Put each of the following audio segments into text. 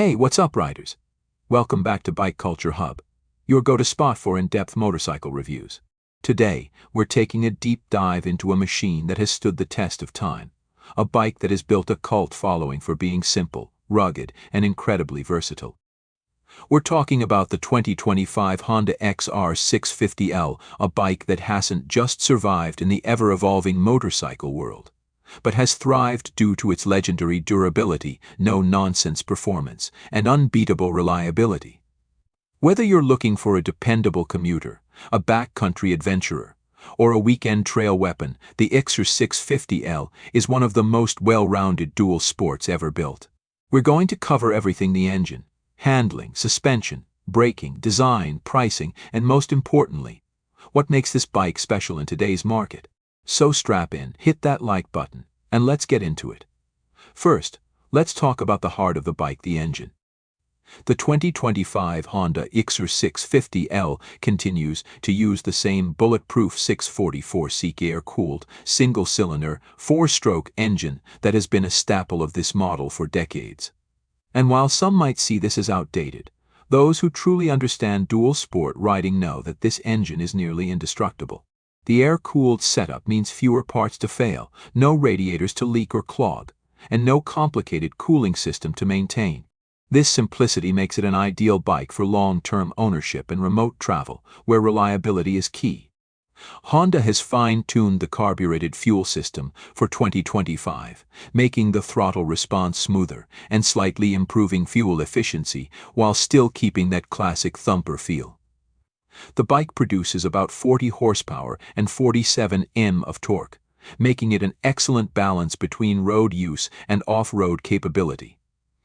Hey, what's up, riders? Welcome back to Bike Culture Hub, your go-to spot for in-depth motorcycle reviews. Today, we're taking a deep dive into a machine that has stood the test of time, a bike that has built a cult following for being simple, rugged, and incredibly versatile. We're talking about the 2025 Honda XR650L, a bike that hasn't just survived in the ever-evolving motorcycle world, but has thrived due to its legendary durability, no-nonsense performance, and unbeatable reliability. Whether you're looking for a dependable commuter, a backcountry adventurer, or a weekend trail weapon, the XR650L is one of the most well-rounded dual sports ever built. We're going to cover everything: the engine, handling, suspension, braking, design, pricing, and most importantly, what makes this bike special in today's market. So strap in, hit that like button, and let's get into it. First, let's talk about the heart of the bike: the engine. The 2025 Honda XR650L continues to use the same bulletproof 644cc air-cooled, single-cylinder, four-stroke engine that has been a staple of this model for decades. And while some might see this as outdated, those who truly understand dual sport riding know that this engine is nearly indestructible. The air-cooled setup means fewer parts to fail, no radiators to leak or clog, and no complicated cooling system to maintain. This simplicity makes it an ideal bike for long-term ownership and remote travel, where reliability is key. Honda has fine-tuned the carbureted fuel system for 2025, making the throttle response smoother and slightly improving fuel efficiency while still keeping that classic thumper feel. The bike produces about 40 horsepower and 47 Nm of torque, making it an excellent balance between road use and off-road capability.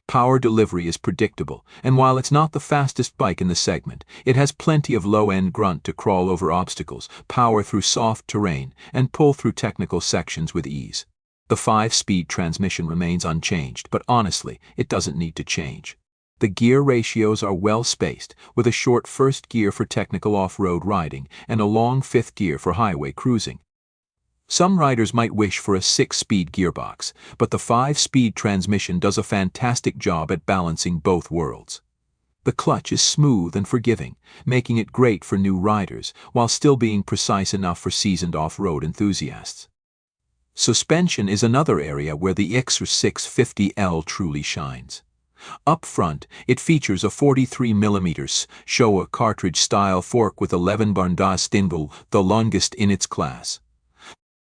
Power delivery is predictable, and while it's not the fastest bike in the segment, it has plenty of low-end grunt to crawl over obstacles, power through soft terrain, and pull through technical sections with ease. The 5-speed transmission remains unchanged, but honestly, it doesn't need to change. The gear ratios are well spaced, with a short first gear for technical off-road riding and a long fifth gear for highway cruising. Some riders might wish for a 6-speed gearbox, but the 5-speed transmission does a fantastic job at balancing both worlds. The clutch is smooth and forgiving, making it great for new riders, while still being precise enough for seasoned off-road enthusiasts. Suspension is another area where the XR650L truly shines. Up front, it features a 43mm Showa cartridge-style fork with 11 barnda spindle, the longest in its class.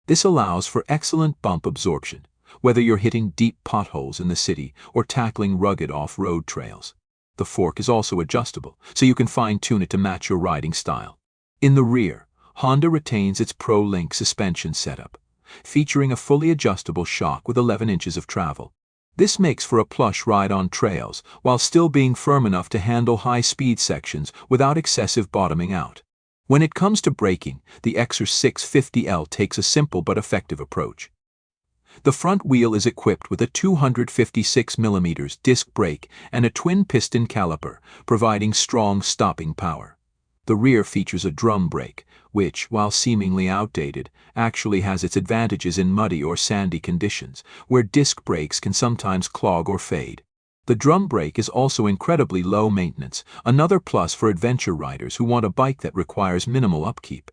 This allows for excellent bump absorption, whether you're hitting deep potholes in the city or tackling rugged off-road trails. The fork is also adjustable, so you can fine-tune it to match your riding style. In the rear, Honda retains its Pro-Link suspension setup, featuring a fully adjustable shock with 11 inches of travel. This makes for a plush ride on trails, while still being firm enough to handle high-speed sections without excessive bottoming out. When it comes to braking, the XR650L takes a simple but effective approach. The front wheel is equipped with a 256mm disc brake and a twin-piston caliper, providing strong stopping power. The rear features a drum brake, which, while seemingly outdated, actually has its advantages in muddy or sandy conditions, where disc brakes can sometimes clog or fade. The drum brake is also incredibly low maintenance, another plus for adventure riders who want a bike that requires minimal upkeep.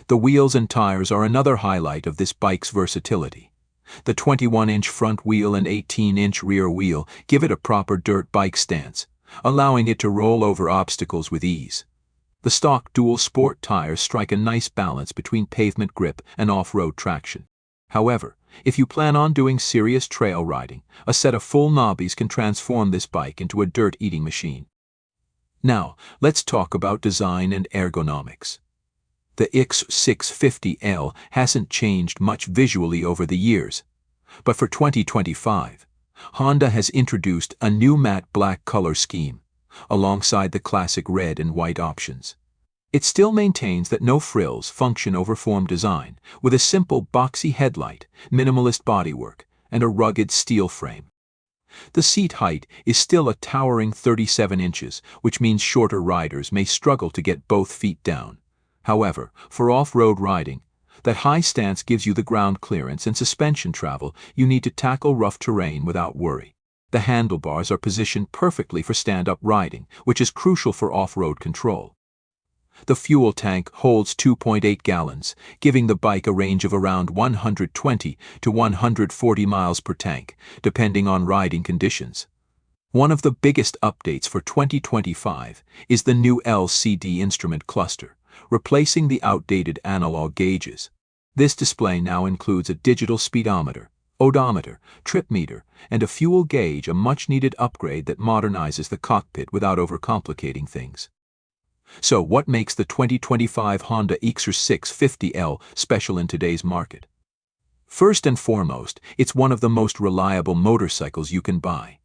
The wheels and tires are another highlight of this bike's versatility. The 21-inch front wheel and 18-inch rear wheel give it a proper dirt bike stance, allowing it to roll over obstacles with ease. The stock dual sport tires strike a nice balance between pavement grip and off-road traction. However, if you plan on doing serious trail riding, a set of full knobbies can transform this bike into a dirt-eating machine. Now, let's talk about design and ergonomics. The XR650L hasn't changed much visually over the years, but for 2025, Honda has introduced a new matte black color scheme, alongside the classic red and white options. It still maintains that no-frills function over form design, with a simple boxy headlight, minimalist bodywork, and a rugged steel frame. The seat height is still a towering 37 inches, which means shorter riders may struggle to get both feet down. However, for off-road riding, that high stance gives you the ground clearance and suspension travel you need to tackle rough terrain without worry. The handlebars are positioned perfectly for stand-up riding, which is crucial for off-road control. The fuel tank holds 2.8 gallons, giving the bike a range of around 120 to 140 miles per tank, depending on riding conditions. One of the biggest updates for 2025 is the new LCD instrument cluster, replacing the outdated analog gauges. This display now includes a digital speedometer, odometer, trip meter, and a fuel gauge, a much-needed upgrade that modernizes the cockpit without overcomplicating things. So what makes the 2025 Honda XR650L special in today's market? First and foremost, it's one of the most reliable motorcycles you can buy.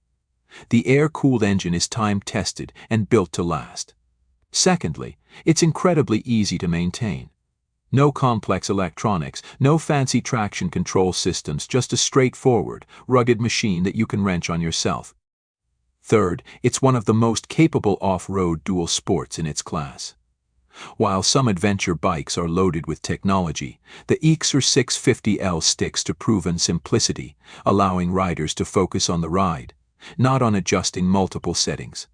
The air-cooled engine is time-tested and built to last. Secondly, it's incredibly easy to maintain. No complex electronics, no fancy traction control systems, just a straightforward, rugged machine that you can wrench on yourself. Third, it's one of the most capable off-road dual sports in its class. While some adventure bikes are loaded with technology, the XR650L sticks to proven simplicity, allowing riders to focus on the ride, not on adjusting multiple settings.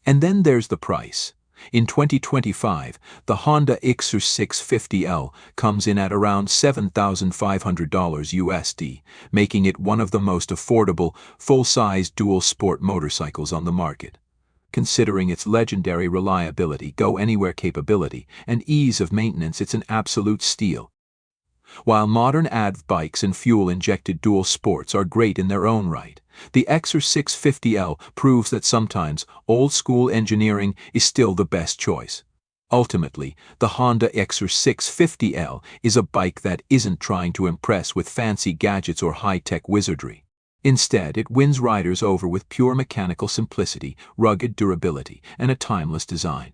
And then there's the price. In 2025, the Honda XR650L comes in at around $7,500 USD, making it one of the most affordable, full-size dual-sport motorcycles on the market. Considering its legendary reliability, go-anywhere capability, and ease of maintenance, it's an absolute steal. While modern ADV bikes and fuel-injected dual sports are great in their own right, the XR650L proves that sometimes old-school engineering is still the best choice. Ultimately, the Honda XR650L is a bike that isn't trying to impress with fancy gadgets or high-tech wizardry. Instead, it wins riders over with pure mechanical simplicity, rugged durability, and a timeless design.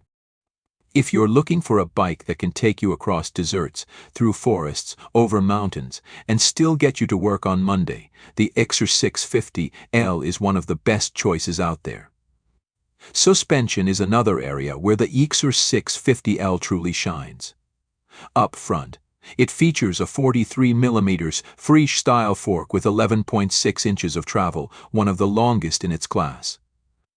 If you're looking for a bike that can take you across deserts, through forests, over mountains, and still get you to work on Monday, the XR650L is one of the best choices out there. Suspension is another area where the XR650L truly shines. Up front, it features a 43mm Frisch-style fork with 11.6 inches of travel, one of the longest in its class.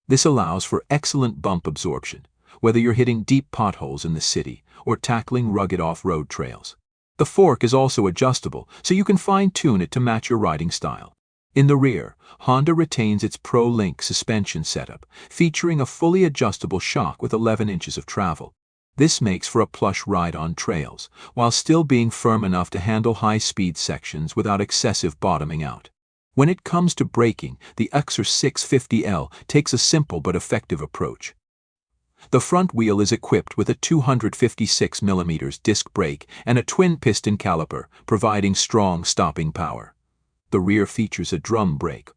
This allows for excellent bump absorption, whether you're hitting deep potholes in the city or tackling rugged off-road trails. The fork is also adjustable, so you can fine-tune it to match your riding style. In the rear, Honda retains its Pro-Link suspension setup, featuring a fully adjustable shock with 11 inches of travel. This makes for a plush ride on trails, while still being firm enough to handle high-speed sections without excessive bottoming out. When it comes to braking, the XR650L takes a simple but effective approach. The front wheel is equipped with a 256mm disc brake and a twin-piston caliper, providing strong stopping power. The rear features a drum brake,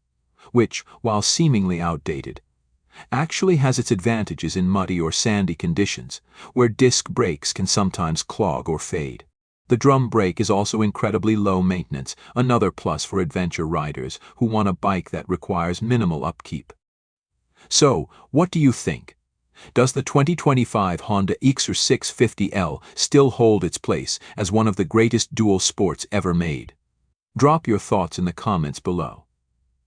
which, while seemingly outdated, actually has its advantages in muddy or sandy conditions, where disc brakes can sometimes clog or fade. The drum brake is also incredibly low maintenance, another plus for adventure riders who want a bike that requires minimal upkeep. So, what do you think? Does the 2025 Honda XR650L still hold its place as one of the greatest dual sports ever made? Drop your thoughts in the comments below.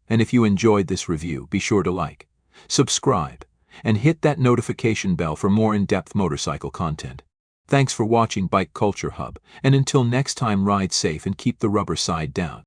And if you enjoyed this review, be sure to like, subscribe, and hit that notification bell for more in-depth motorcycle content. Thanks for watching Bike Culture Hub, and until next time, ride safe and keep the rubber side down.